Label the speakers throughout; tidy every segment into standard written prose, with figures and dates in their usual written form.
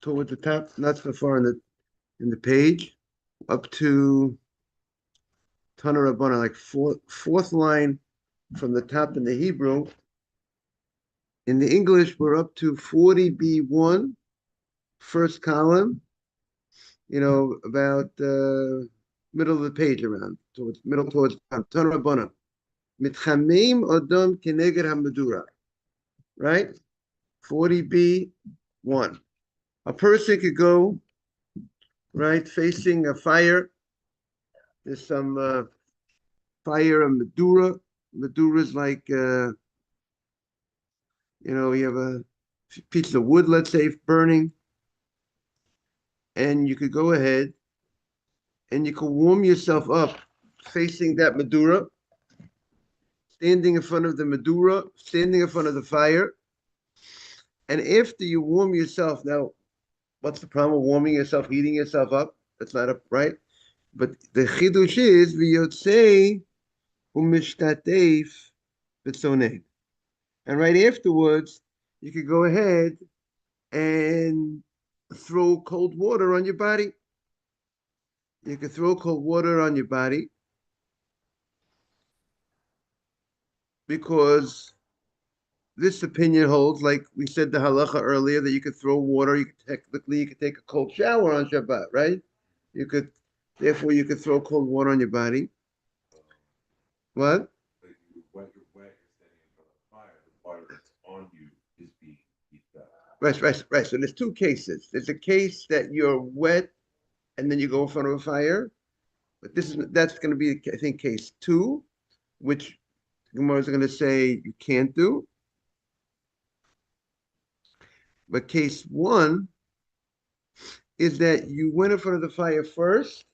Speaker 1: toward the top, not so far in the page, up to Tana Rabbana, like fourth line from the top in the Hebrew. In the English, we're up to 40b1, first column, about middle of the page around, towards Tana Rabbana. Mitchamim Odom Keneged Hamadura, right? 40b1. A person could go, right, facing a fire. There's some fire, a Madura. Madura is like, you have a piece of wood, let's say, burning, and you could go ahead and you could warm yourself up facing that Madura, standing in front of the Madura, standing in front of the fire. And after you warm yourself, now, what's the problem with warming yourself, heating yourself up? That's not right. But the chidush is v'yotzei u'mishtatef b'tzonei. And right afterwards, you could go ahead and throw cold water on your body. You could throw cold water on your body because this opinion holds, like we said the halacha earlier, that you could throw water. You could take a cold shower on Shabbat, right? Therefore, you could throw cold water on your body. What?
Speaker 2: But you're wet, you're standing in front of the fire. The water that's on you is being heated up.
Speaker 1: Right. So there's two cases. There's a case that you're wet and then you go in front of a fire, but that's going to be, I think, case two, which Gemara is going to say you can't do. But case one is that you went in front of the fire first,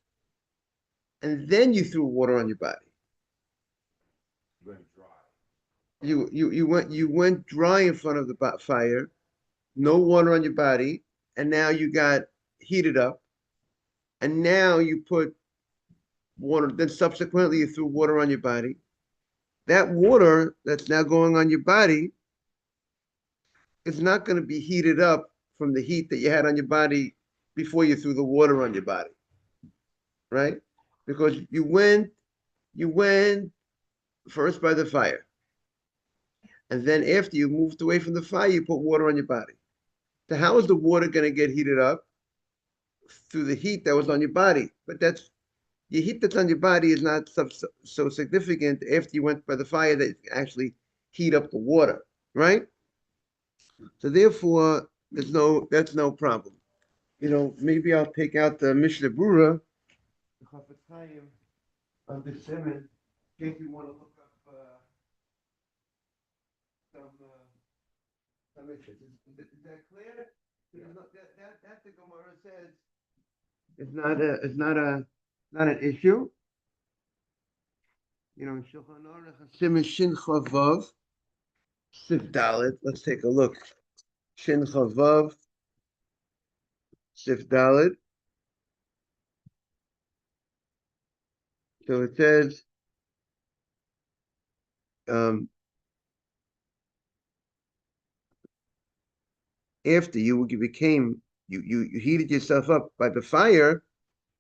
Speaker 1: and then you threw water on your body.
Speaker 2: You went dry.
Speaker 1: You went dry in front of the fire, no water on your body, and now you got heated up, and now you put water. Then subsequently you threw water on your body. That water that's now going on your body is not going to be heated up from the heat that you had on your body before you threw the water on your body, right? Because you went first by the fire, and then after you moved away from the fire, you put water on your body. So how is the water going to get heated up? Through the heat that was on your body. But the heat that's on your body is not so significant after you went by the fire that it actually heat up the water, right? So therefore, that's no problem. Maybe I'll take out the Mishnah Brura, the Chafetz Chaim, on the Siman, in case you want to look up some issues. Is that clear? That the Gemara says is not an issue. In Shulchan Aruch Siman Shin Chavav Sif Dalet. Let's take a look. Shin Chavav Sif Dalet. So it says, after you heated yourself up by the fire,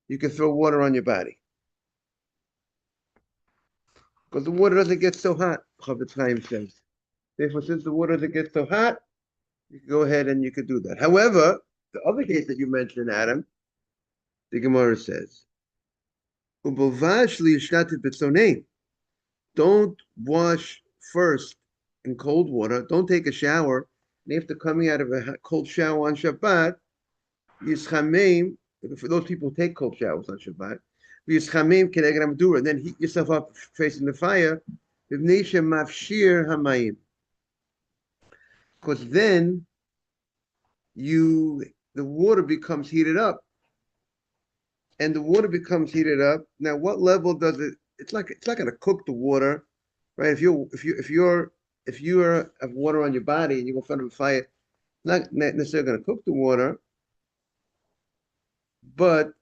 Speaker 1: you can throw water on your body. Because the water doesn't get so hot, Chafetz Chaim says. Therefore, since the water doesn't get so hot, you can go ahead and you can do that. However, the other case that you mentioned, Adam, the Gemara says, don't wash first in cold water. Don't take a shower. And after coming out of a cold shower on Shabbat, for those people who take cold showers on Shabbat, and then heat yourself up facing the fire, because then the water becomes heated up. And the water becomes heated up. Now, what level does it? It's not going to cook the water, right? If you have water on your body and you go in front of a fire, it's not necessarily going to cook the water, but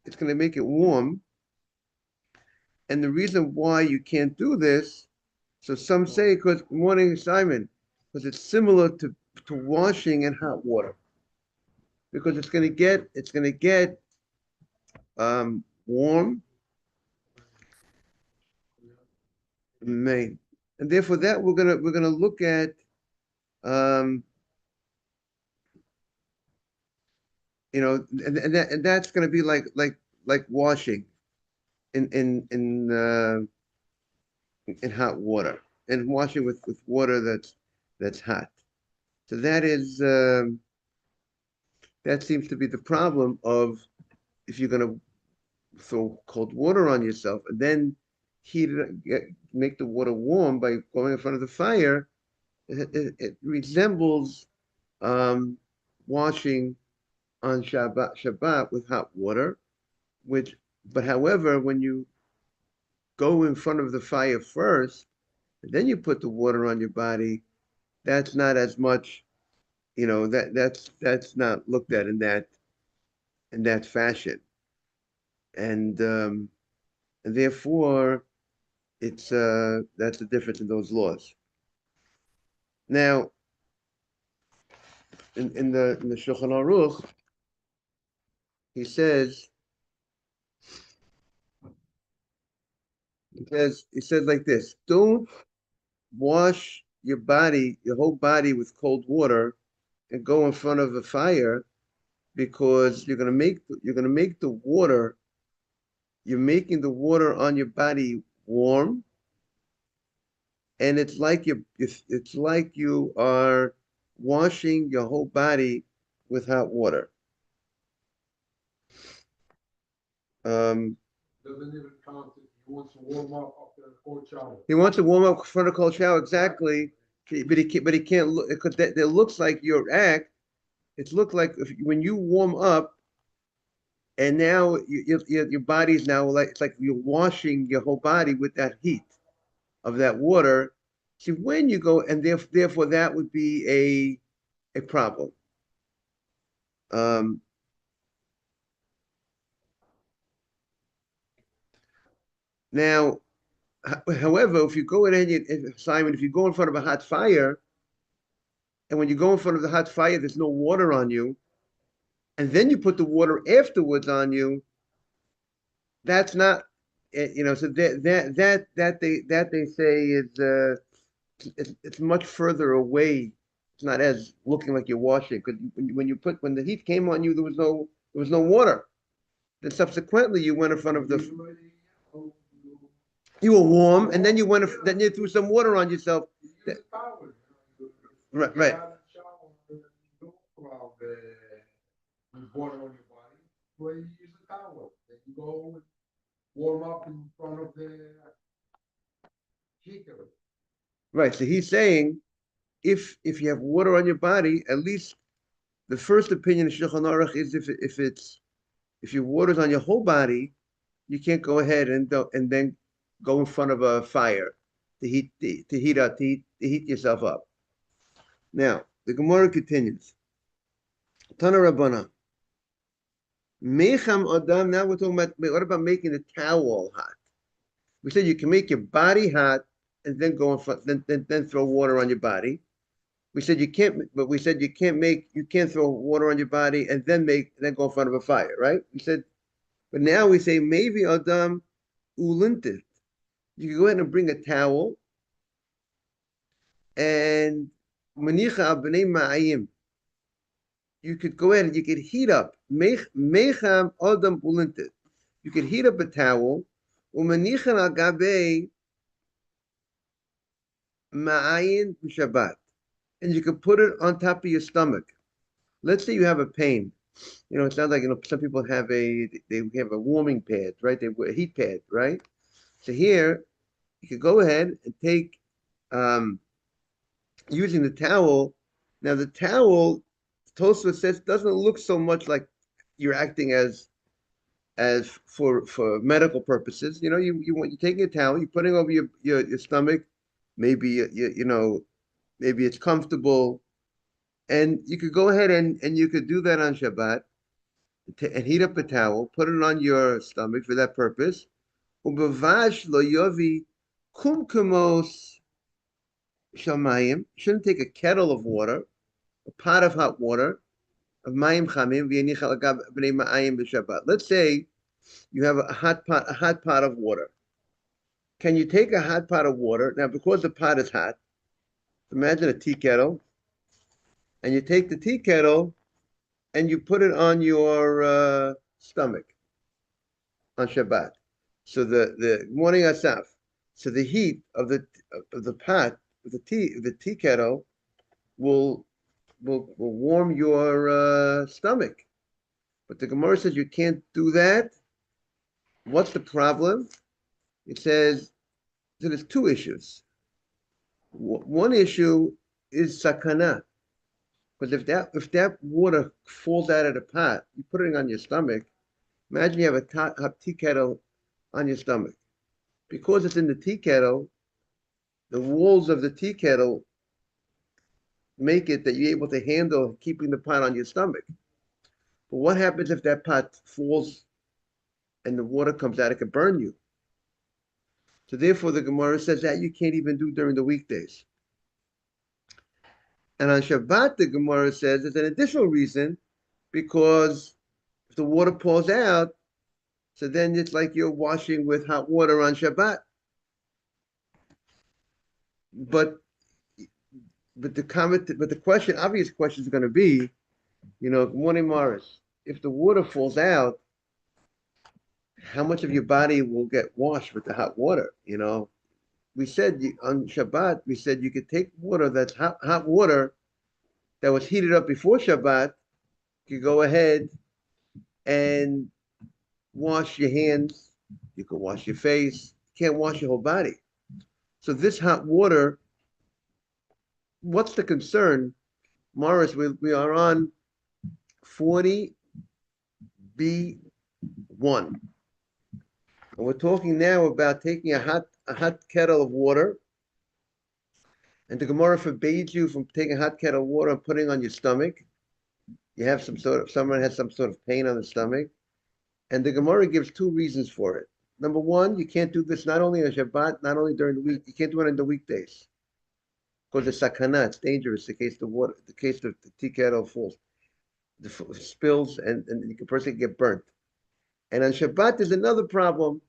Speaker 1: it's going to make it warm. And the reason why you can't do this, so some say, because morning, Simon, because it's similar to washing in hot water. because it's gonna get warm in May, and therefore that we're gonna look at um, and that's gonna be like washing in hot water and washing with water that's hot. So that seems to be the problem of if you're gonna throw cold water on yourself and then make the water warm by going in front of the fire. It resembles um, washing on Shabbat with hot water, which, but however, when you go in front of the fire first, and then you put the water on your body, that's not as much, that's not looked at in that fashion, and therefore that's the difference in those laws. Now, in the Shulchan Aruch, he says like this: don't wash your whole body with cold water and go in front of a fire because you're gonna make the water you're making the water on your body warm, and it's like you are washing your whole body with hot water. Um,
Speaker 3: Doesn't even count if he wants to warm up after a cold shower.
Speaker 1: he wants to warm up in front of a cold shower, exactly, but he can't look because that looks like your act. It looks like when you warm up, and now your body's now like it's like you're washing your whole body with that heat of that water. See, when you go, and therefore that would be a problem. Um, Now, however, if you go in Simon, if you go in front of a hot fire, and when you go in front of the hot fire, there's no water on you, and then you put the water afterwards on you, that's not, so that they say is it's much further away. It's not as looking like you're washing because when the heat came on you, there was no water. Then subsequently you went in front of the
Speaker 3: Usually, oh,
Speaker 1: you were warm, and then you threw some water on yourself.
Speaker 3: you use a towel,
Speaker 1: Right,
Speaker 3: you
Speaker 1: right.
Speaker 3: get out of the shower, you don't throw with water on your body. Well, you use a towel. Then you go and warm up in front of the heater.
Speaker 1: Right. So he's saying if you have water on your body, at least the first opinion of Shulchan Aruch is if your water's on your whole body, you can't go ahead and then go in front of a fire to heat yourself up. Now the Gemara continues. Tana Rabbana. Mecham Adam. Now we're talking about what about making the towel hot? We said you can make your body hot and then go in front, then throw water on your body. We said you can't, but we said you can't throw water on your body and then go in front of a fire, right? We said, but now we say maybe Adam ulintit. You can go ahead and bring a towel and manicha b'nei ma'ayim. You could go ahead and you could heat up mecham Adam ulintit. You could heat up a towel umanicha al gabe ma'ayin b'Shabbat, and you could put it on top of your stomach. Let's say you have a pain. It sounds like some people they have a warming pad, right? They wear a heat pad, right? So here you could go ahead and take um, using the towel. Now the towel, Tosfos says, doesn't look so much like you're acting as for medical purposes. You're taking a towel, you're putting over your stomach, maybe maybe it's comfortable, and you could go ahead and you could do that on Shabbat and heat up a towel, put it on your stomach for that purpose. Ubavash lo yovi kumkumos shamayim. Shouldn't take a kettle of water, a pot of hot water, of mayim chamim v'yanicha al gab bnei ma'ayim b'Shabbat. Let's say you have a hot pot of water. Can you take a hot pot of water now? Because the pot is hot, imagine a tea kettle, and you take the tea kettle and you put it on your stomach on Shabbat. So the morning asaf. So the heat of the pot of the tea kettle will warm your stomach. But the Gemara says you can't do that. What's the problem? It says that there's two issues. One issue is sakana. Because if that water falls out of the pot, you put it on your stomach. Imagine you have a tea kettle on your stomach. Because it's in the tea kettle, the walls of the tea kettle make it that you're able to handle keeping the pot on your stomach. But what happens if that pot falls and the water comes out? It could burn you. So therefore, the Gemara says that you can't even do during the weekdays. And on Shabbat, the Gemara says there's an additional reason, because if the water pours out, so then it's like you're washing with hot water on Shabbat. But the question, obvious question is going to be, good morning, Morris. If the water falls out, how much of your body will get washed with the hot water? We said on Shabbat, we said you could take water that's hot water that was heated up before Shabbat. You could go ahead and wash your hands. You could wash your face. You can't wash your whole body. So this hot water, what's the concern? Morris, we are on 40B1. And we're talking now about taking a hot kettle of water, and the Gemara forbids you from taking a hot kettle of water and putting it on your stomach. You have someone has some sort of pain on the stomach, and the Gemara gives two reasons for it. Number one, you can't do this not only on Shabbat, not only during the week. You can't do it on the weekdays because it's sakana. It's dangerous in case the tea kettle falls, spills, and the person can get burnt. And on Shabbat, there's another problem.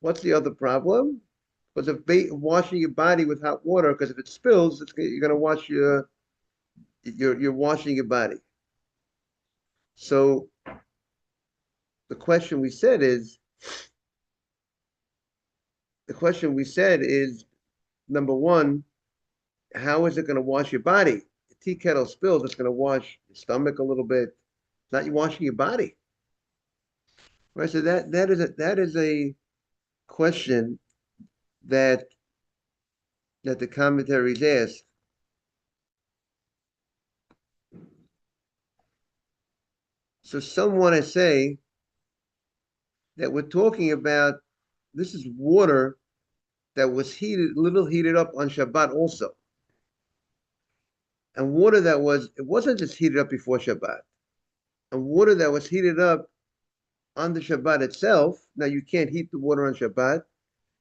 Speaker 1: What's the other problem? Because of washing your body with hot water, because if it spills, you're going to wash you're washing your body. So the question we said is, number one, how is it going to wash your body? The tea kettle spills, it's going to wash your stomach a little bit. It's not washing your body. Right, so that is a question that the commentaries ask. So some want to say that we're talking about, this is water that was heated up on Shabbat also. And water it wasn't just heated up before Shabbat. And water that was heated up on the Shabbat itself. Now you can't heat the water on Shabbat.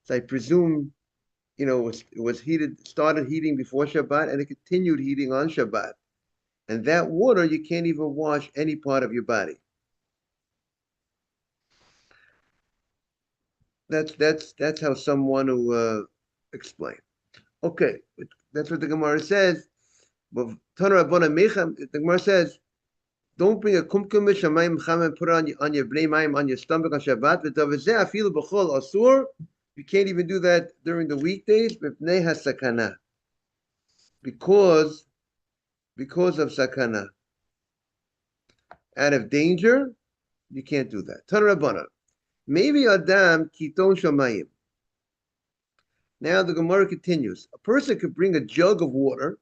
Speaker 1: So I presume, it was started heating before Shabbat and it continued heating on Shabbat. And that water, you can't even wash any part of your body. That's how someone who explain. Okay, that's what the Gemara says. But the Gemara says, don't bring a kumkum shamayim cham and put it on your bnei mayim on your stomach on Shabbat. Afilu b'chol asur. You can't even do that during the weekdays. B'pnei hasakana, because of sakana, out of danger, you can't do that. Tanarabana, maybe Adam kiton shamayim. Now the Gemara continues. A person could bring a jug of water,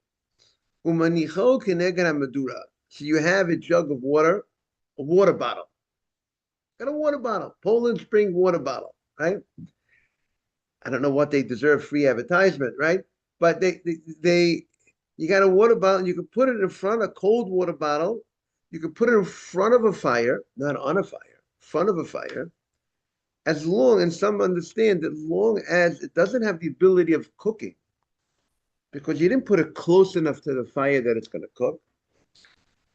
Speaker 1: umanicho keneged madura. So you have a jug of water, a water bottle. Got a water bottle, Poland Spring water bottle, right? I don't know what they deserve, free advertisement, right? But you got a water bottle, and you can put it in front of a cold water bottle. You can put it in front of a fire, not on a fire, front of a fire. As long, and some understand that long as it doesn't have the ability of cooking, because you didn't put it close enough to the fire that it's going to cook.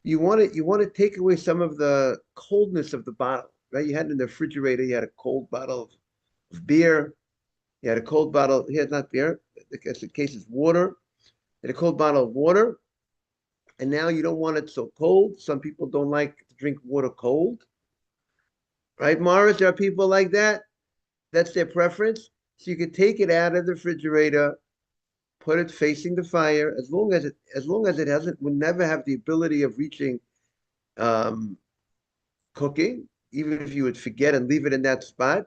Speaker 1: you want to take away some of the coldness of the bottle, right? You had it in the refrigerator, you had a cold bottle of beer, you had a cold bottle, here it's not beer, in case it's water, you had a cold bottle of water, and now you don't want it so cold. Some people don't like to drink water cold, right, Morris? There are people like that. That's their preference. So you could take it out of the refrigerator, put it facing the fire, as long as it hasn't would never have the ability of reaching um, cooking, even if you would forget and leave it in that spot,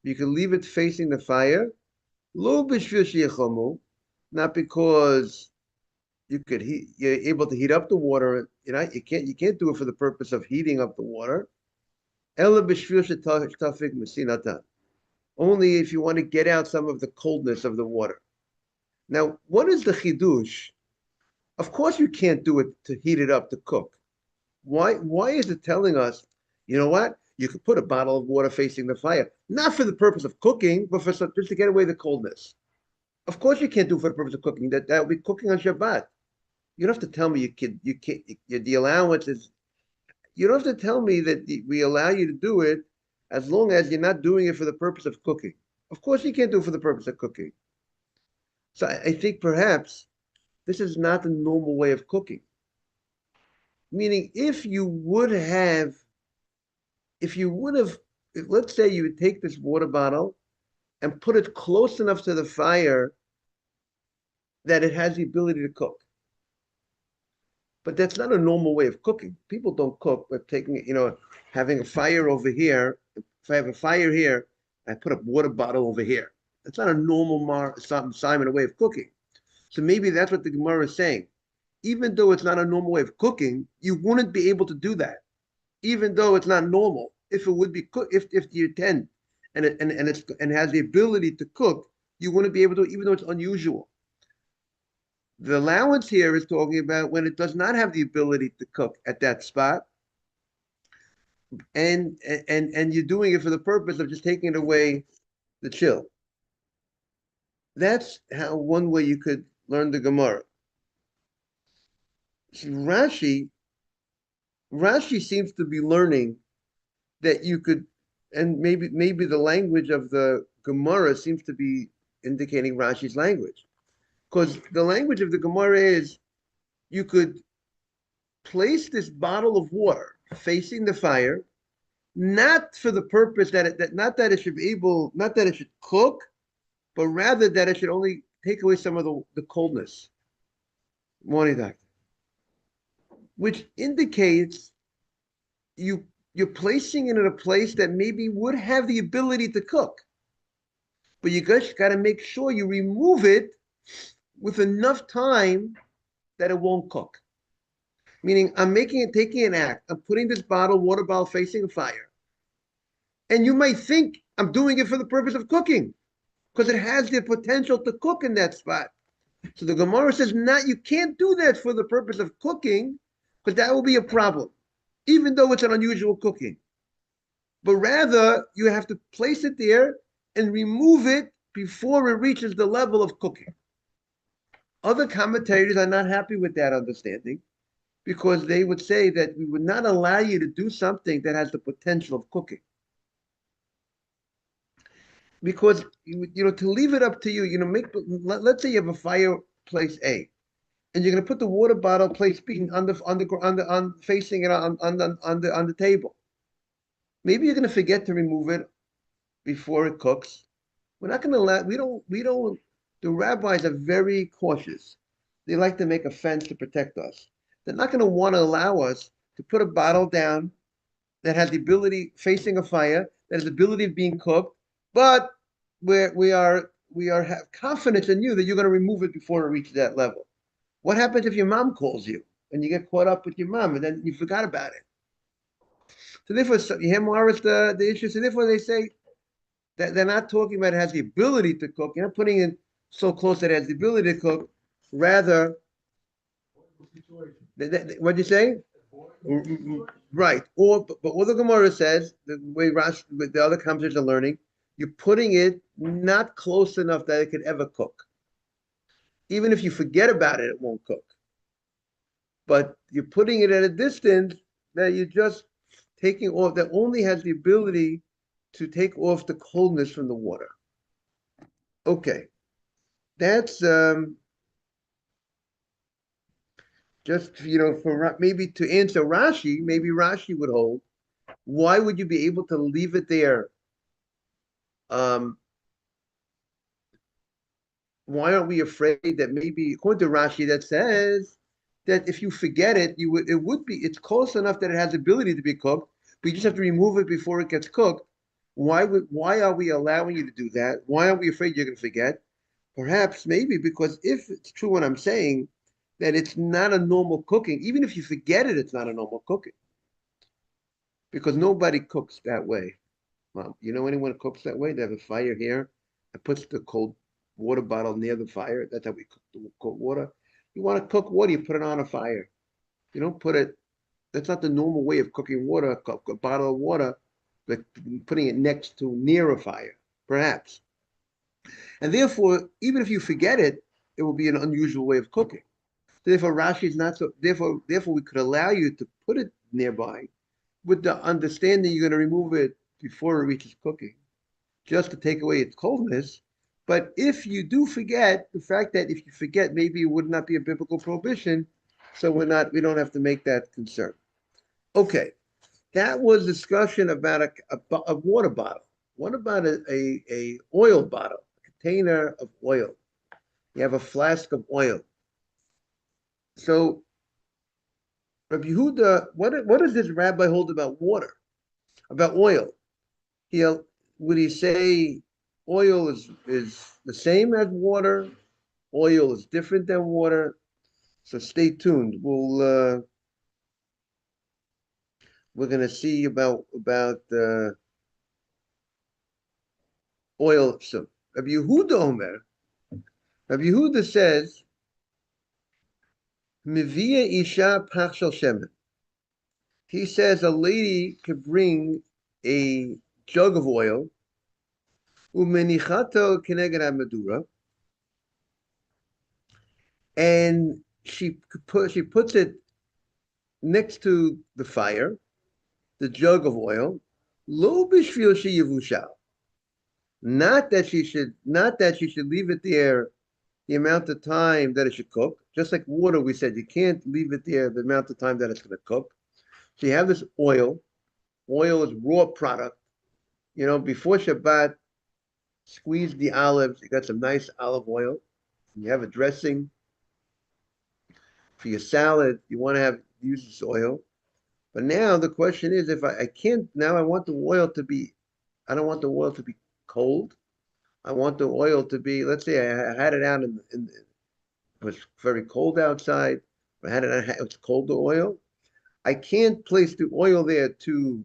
Speaker 1: you can leave it facing the fire. Lo b'shvil sheyechomu, not because you're able to heat up the water. You can't do it for the purpose of heating up the water. Ela b'shvil shetafik mesinatan. Only if you want to get out some of the coldness of the water. Now, what is the chidush? Of course, you can't do it to heat it up to cook. Why is it telling us, you know what? You could put a bottle of water facing the fire, not for the purpose of cooking, but for just to get away the coldness. Of course, you can't do it for the purpose of cooking. That would be cooking on Shabbat. You don't have to tell me you can't. The allowance is. You don't have to tell me that we allow you to do it as long as you're not doing it for the purpose of cooking. Of course, you can't do it for the purpose of cooking. So I think perhaps this is not the normal way of cooking. Meaning, if you would have, let's say you would take this water bottle and put it close enough to the fire that it has the ability to cook. But that's not a normal way of cooking. People don't cook by taking it, having a fire over here. If I have a fire here, I put a water bottle over here. That's not a normal Simon way of cooking. So maybe that's what the Gemara is saying. Even though it's not a normal way of cooking, you wouldn't be able to do that. Even though it's not normal, if it would be if you tend and has the ability to cook, you wouldn't be able to, even though it's unusual. The allowance here is talking about when it does not have the ability to cook at that spot, and you're doing it for the purpose of just taking away the chill. That's how one way you could learn the Gemara. Rashi seems to be learning that you could, and maybe the language of the Gemara seems to be indicating Rashi's language. Because the language of the Gemara is you could place this bottle of water facing the fire, not for the purpose not that it should cook, but rather that it should only take away some of the coldness. Morning, doctor. Which indicates you're placing it in a place that maybe would have the ability to cook. But you just got to make sure you remove it with enough time that it won't cook. Meaning, I'm taking an act. I'm putting this water bottle facing a fire. And you might think I'm doing it for the purpose of cooking, because it has the potential to cook in that spot. So the Gemara says, you can't do that for the purpose of cooking, because that will be a problem, even though it's an unusual cooking. But rather, you have to place it there and remove it before it reaches the level of cooking. Other commentators are not happy with that understanding, because they would say that we would not allow you to do something that has the potential of cooking. Because to leave it up to you, let's say you have a fireplace A, and you're going to put the water bottle place B on facing it on the table. Maybe you're going to forget to remove it before it cooks. We're not going to let. We don't. The rabbis are very cautious. They like to make a fence to protect us. They're not going to want to allow us to put a bottle down that has the ability facing a fire, that has the ability of being cooked, but we have confidence in you that you're going to remove it before it reaches that level. What happens if your mom calls you and you get caught up with your mom and then you forgot about it? So therefore, you hear Morris the issue. So therefore, they say that they're not talking about it has the ability to cook. You're not putting it so close that it has the ability to cook. Rather, what do you say? Right. But what the Gemara says, the way the other commentators are learning, you're putting it not close enough that it could ever cook. Even if you forget about it, it won't cook. but you're putting it at a distance that you're just taking off, that only has the ability to take off the coldness from the water. Okay, that's just, for maybe to answer Rashi, maybe Rashi would hold. Why would you be able to leave it there? Why aren't we afraid that maybe, according to Rashi, that says that if you forget it, it's close enough that it has ability to be cooked, but you just have to remove it before it gets cooked. Why are we allowing you to do that? Why aren't we afraid you're going to forget? Perhaps maybe because if it's true what I'm saying, that it's not a normal cooking, even if you forget it, it's not a normal cooking. Because nobody cooks that way. Mom, you know anyone who cooks that way? They have a fire here and puts the cold water bottle near the fire. That's how we cook the cold water. You want to cook water, you put it on a fire. You don't put it, that's not the normal way of cooking water, a bottle of water, like putting it near a fire, perhaps. And therefore, even if you forget it, it will be an unusual way of cooking. Therefore, Rashi is not so, therefore we could allow you to put it nearby with the understanding you're going to remove it before it reaches cooking, just to take away its coldness. But if you do forget, the fact that if you forget, maybe it would not be a biblical prohibition, so we don't have to make that concern. Okay, that was discussion about a water bottle. What about a oil bottle, a container of oil? You have a flask of oil. So, Rabbi Yehuda, what does this rabbi hold about water, about oil? Would he say oil is the same as water? Oil is different than water. So stay tuned. We're going to see about oil. So Rabbi Yehuda says, Mivia isha pachshel shemen. He says a lady could bring a jug of oil, umenichato keneged madura, and she puts it next to the fire, the jug of oil, lo bishvil sheyivushal. Not that she should leave it there the amount of time that it should cook. Just like water, we said you can't leave it there the amount of time that it's going to cook. So you have this oil. Oil is raw product. Before Shabbat, squeeze the olives. You got some nice olive oil. You have a dressing for your salad. You want to use this oil. But now the question is, if I can't, now I want the oil to be, I don't want the oil to be cold. I want the oil to be, let's say I had it out it was very cold outside. I had it, it was colder oil. I can't place the oil there to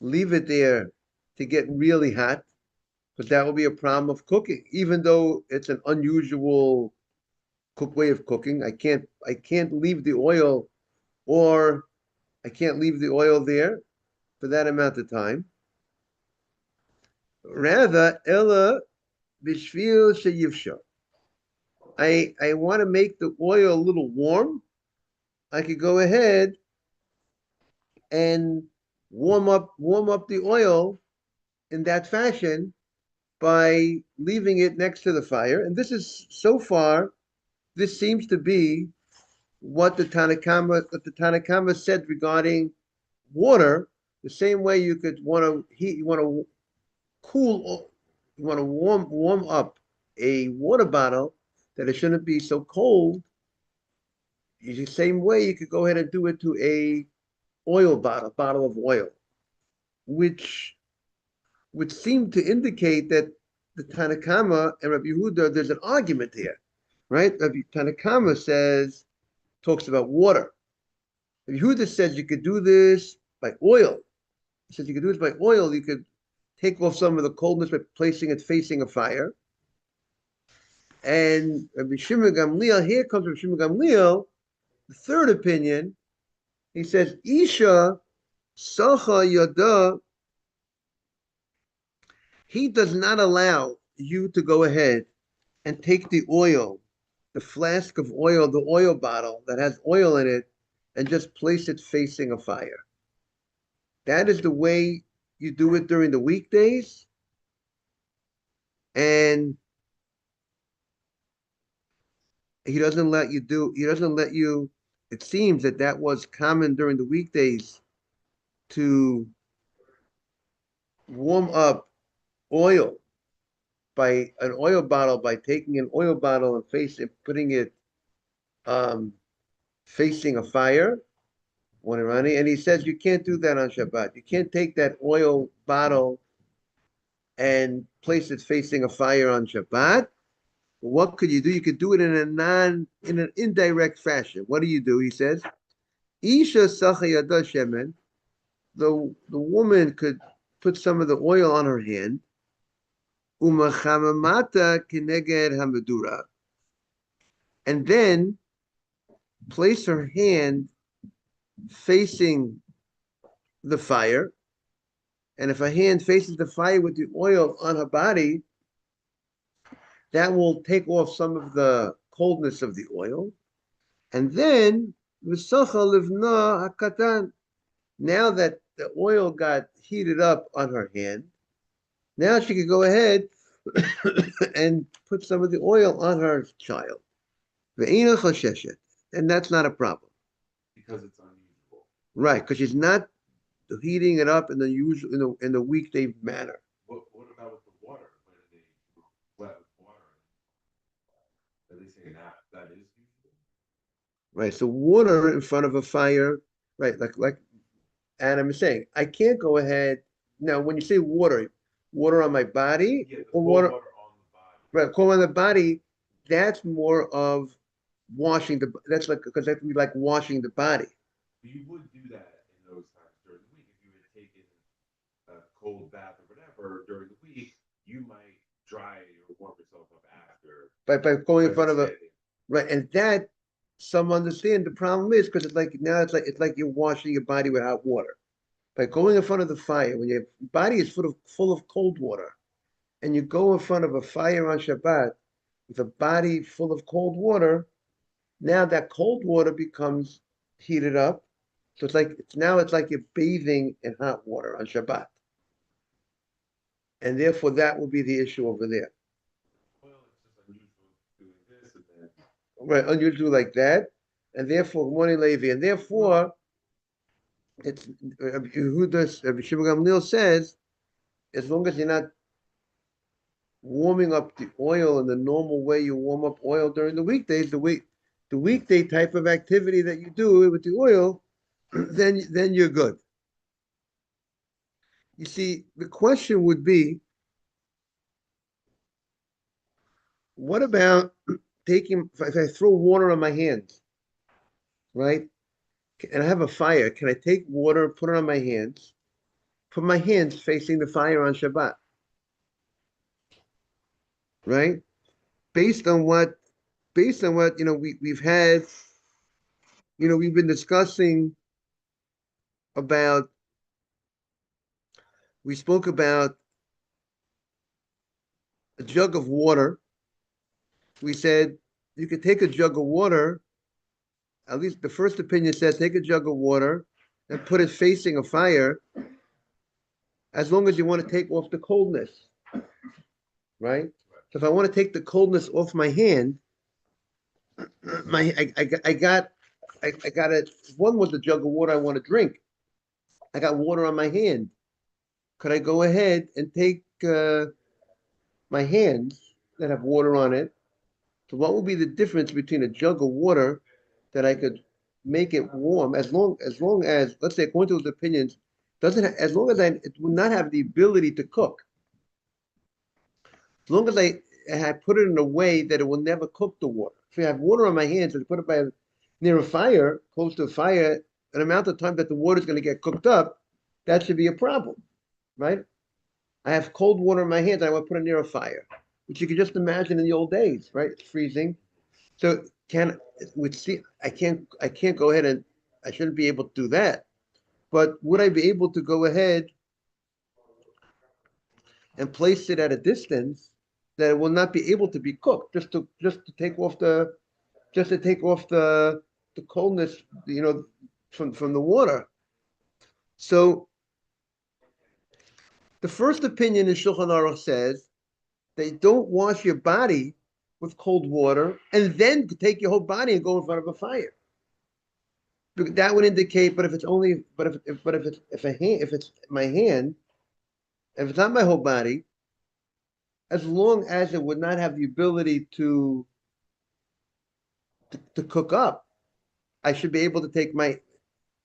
Speaker 1: leave it there to get really hot, because that will be a problem of cooking. Even though it's an unusual way of cooking, I can't leave the oil, or I can't leave the oil there for that amount of time. Rather, ella bishvil sheyivsha. I want to make the oil a little warm. I could go ahead and warm up the oil in that fashion by leaving it next to the fire. And this is, so far, this seems to be what the Tanakama said regarding water. The same way you could want to heat, you want to cool, you want to warm up a water bottle, that it shouldn't be so cold. The same way you could go ahead and do it to a bottle of oil, which would seem to indicate that the Tanakama and Rabbi Yehuda, there's an argument here, right? Rabbi Tanakama talks about water. Rabbi Yehuda says you could do this by oil. He says you could do this by oil. You could take off some of the coldness by placing it facing a fire. And Rabbi Shimon Gamliel, here comes Rabbi Shimon Gamliel, the third opinion. He says, Isha Sacha Yada, he does not allow you to go ahead and take the oil the flask of oil, the oil bottle that has oil in it, and just place it facing a fire. That is the way you do it during the weekdays. And he doesn't let you, it seems that was common during the weekdays to warm up oil by an oil bottle, by taking an oil bottle and putting it um, facing a fire when running. And he says you can't do that on Shabbat. You can't take that oil bottle and place it facing a fire on Shabbat. What could you do? You could do it in an indirect fashion. What do you do? He says, Isha Sachayada Shemen, the woman could put some of the oil on her hand, Umachamamata Kineged Hamadura, and then place her hand facing the fire. And if her hand faces the fire with the oil on her body, that will take off some of the coldness of the oil. And then, V'sacha livna hakatan. Now that the oil got heated up on her hand, now she could go ahead and put some of the oil on her child. Ve'ina chasheshet. And that's not a problem.
Speaker 2: Because it's unusual.
Speaker 1: Right, because she's not heating it up in the usual in the weekday manner.
Speaker 2: What about with the water? When they wet with water? Are they saying that is usual?
Speaker 1: Right, so water in front of a fire, right, like Adam is saying, I can't go ahead now. When you say water on my body,
Speaker 2: Yeah, the
Speaker 1: or
Speaker 2: cold
Speaker 1: water,
Speaker 2: water on the body.
Speaker 1: right, cold on the body, that's more of washing that's like, because that would be like washing the body.
Speaker 2: But you would do that in those times during the week. If you had taken a cold bath or whatever during the week, you might dry or warm yourself up after.
Speaker 1: By going in front of a,
Speaker 2: standing.
Speaker 1: right, and that some understand. The problem is because it's like you're washing your body with hot water. By going in front of the fire, when your body is full of cold water, and you go in front of a fire on Shabbat with a body full of cold water, now that cold water becomes heated up. So it's like you're bathing in hot water on Shabbat. And therefore that will be the issue over there.
Speaker 2: Well, it's just unusual doing this and then.
Speaker 1: Right, unusual like that. And therefore, morning Levi, and therefore it's who does Shimon Gamliel says, as long as you're not warming up the oil in the normal way you warm up oil during the weekdays, the weekday type of activity that you do with the oil, then you're good. You see, the question would be, what about taking, if I throw water on my hands, right? And I have a fire, can I take water, put it on my hands, put my hands facing the fire on Shabbat? Right? Based on what we've had, we've been discussing about, we spoke about a jug of water. We said you could take a jug of water, at least the first opinion says take a jug of water and put it facing a fire, as long as you want to take off the coldness, right? So if I want to take the coldness off my hand, I got it. One was the jug of water I want to drink. I got water on my hand. Could I go ahead and take my hands that have water on it? So what would be the difference between a jug of water that I could make it warm, as long as, let's say, according to his opinions, as long as it would not have the ability to cook, as long as I put it in a way that it will never cook the water. If I have water on my hands and put it near a fire, close to a fire, an amount of time that the water is going to get cooked up, that should be a problem, right? I have cold water in my hands, I want to put it near a fire, which you could just imagine in the old days, right? It's freezing. So I can't go ahead and I shouldn't be able to do that. But would I be able to go ahead and place it at a distance that it will not be able to be cooked, just to take off the just to take off the coldness, from the water. So the first opinion in Shulchan Aruch says they don't wash your body with cold water and then take your whole body and go in front of a fire. That would indicate, but if it's only, if it's my hand, if it's not my whole body, as long as it would not have the ability to cook up, I should be able to take my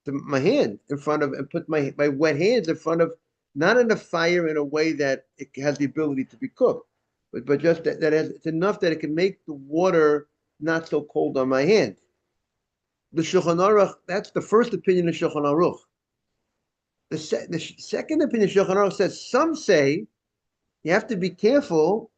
Speaker 1: hand in front of and put my wet hands in front of, not in the fire in a way that it has the ability to be cooked, but just that it's enough that it can make the water not so cold on my hand. The Shulchan Aruch, that's the first opinion of Shulchan Aruch. The second opinion of Shulchan Aruch says, some say you have to be careful.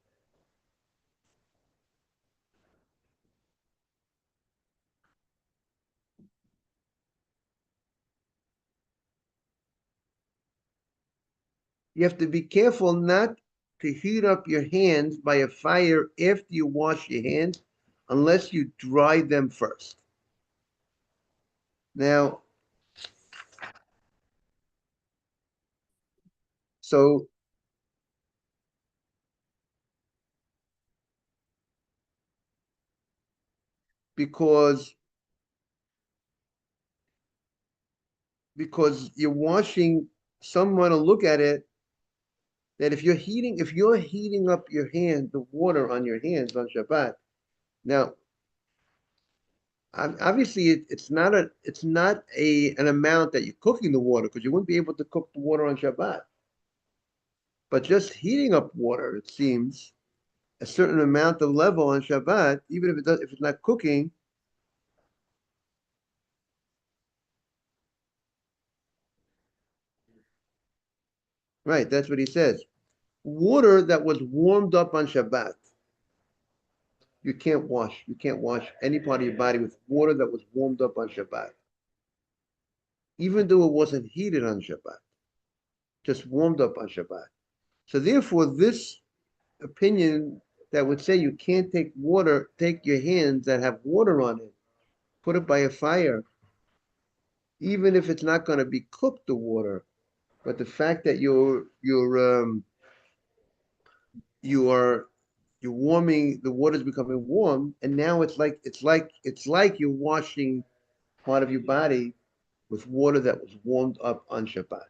Speaker 1: You have to be careful not to heat up your hands by a fire after you wash your hands, unless you dry them first. Now, so because you're washing, someone will look at it that if you're heating up your hand, the water on your hands on Shabbat. Now, obviously, it's not an amount that you're cooking the water, because you wouldn't be able to cook the water on Shabbat. But just heating up water, it seems, a certain amount of level on Shabbat, even if it's not cooking. Right, that's what he says. Water that was warmed up on Shabbat, you can't wash. You can't wash any part of your body with water that was warmed up on Shabbat, even though it wasn't heated on Shabbat, just warmed up on Shabbat. So therefore, this opinion that would say you can't take your hands that have water on it, put it by a fire, even if it's not going to be cooked, the water, but the fact that you're warming, the water's becoming warm, and now it's like you're washing part of your body with water that was warmed up on Shabbat.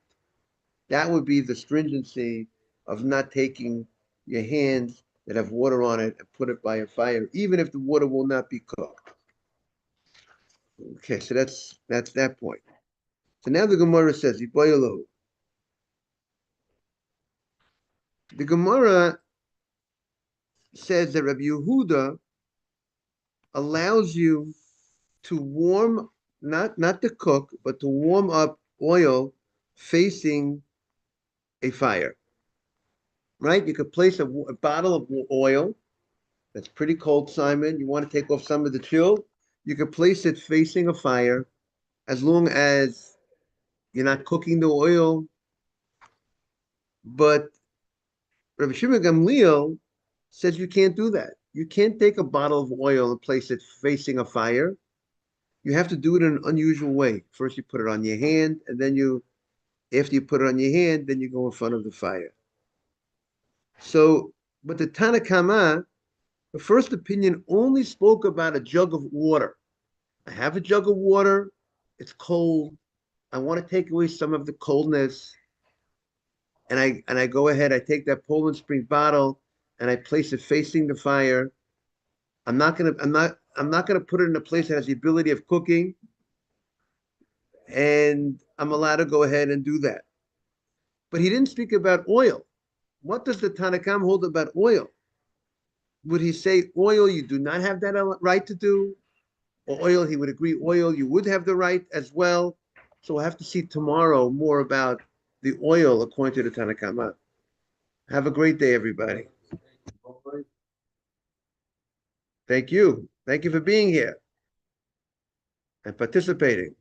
Speaker 1: That would be the stringency of not taking your hands that have water on it and put it by a fire, even if the water will not be cooked. Okay, so that's that point. So now the Gemara says, the Gemara says that Rabbi Yehuda allows you to warm, not to cook, but to warm up oil facing a fire. Right? You could place a bottle of oil that's pretty cold, Simon. You want to take off some of the chill. You could place it facing a fire, as long as you're not cooking the oil. But Rabbi Shimon Gamliel says you can't do that. You can't take a bottle of oil and place it facing a fire. You have to do it in an unusual way. First, you put it on your hand, and then after you put it on your hand, then you go in front of the fire. So, but the Tana Kama, the first opinion, only spoke about a jug of water. I have a jug of water. It's cold. I want to take away some of the coldness. And I go ahead, I take that Poland Spring bottle and I place it facing the fire. I'm not gonna put it in a place that has the ability of cooking. And I'm allowed to go ahead and do that. But he didn't speak about oil. What does the Tanakam hold about oil? Would he say oil you do not have that right to do? Or oil, he would agree, oil you would have the right as well. So we'll have to see tomorrow more about the oil according to the Tanakama. Have a great day, everybody. Thank you. Thank you for being here and participating.